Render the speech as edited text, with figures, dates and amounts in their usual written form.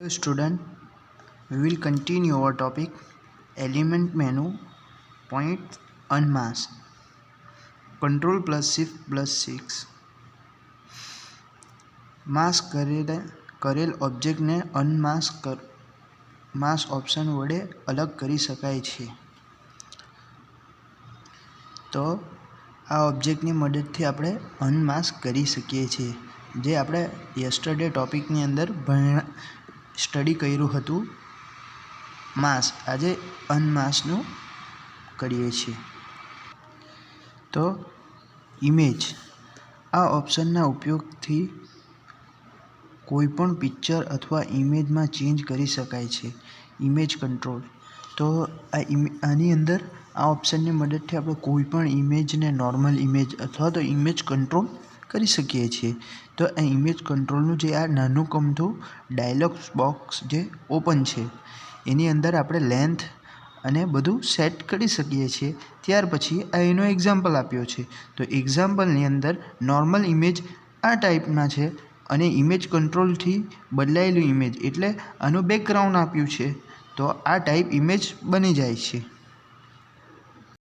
Hello student, we will continue our topic element menu point unmask control plus shift plus 6 mask કરેલ ઓબ્જેક્ટને mask option વડે અલગ કરી શકાય છે. તો આ ઓબ્જેક્ટની મદદથી આપણે અનમાસ્ક કરી શકીએ છીએ, જે આપણે યસ્ટરડે ટોપિકની અંદર સ્ટડી કર્યું હતું. માસ્ક આજે અનમાસ્કનું કરીએ છીએ. તો ઇમેજ, આ ઓપ્શનના ઉપયોગથી કોઈપણ પિક્ચર અથવા ઇમેજમાં ચેન્જ કરી શકાય છે. ઇમેજ કંટ્રોલ, તો આની અંદર આ ઓપ્શનની મદદથી આપણે કોઈપણ ઇમેજને નોર્મલ ઇમેજ અથવા તો ઇમેજ કંટ્રોલ કરી શકીએ છીએ. તો આ ઇમેજ કંટ્રોલનું જે આ નાનું કમતું ડાયલોગ બોક્સ જે ઓપન છે, એની અંદર આપણે લેન્થ અને બધું સેટ કરી શકીએ છીએ. ત્યાર પછી આ એનો એક્ઝામ્પલ આપ્યો છે. તો એક્ઝામ્પલની અંદર નોર્મલ ઇમેજ આ ટાઈપના છે અને ઇમેજ કંટ્રોલથી બદલાયેલું ઇમેજ એટલે આનું બેકગ્રાઉન્ડ આપ્યું છે, તો આ ટાઈપ ઇમેજ બની જાય છે.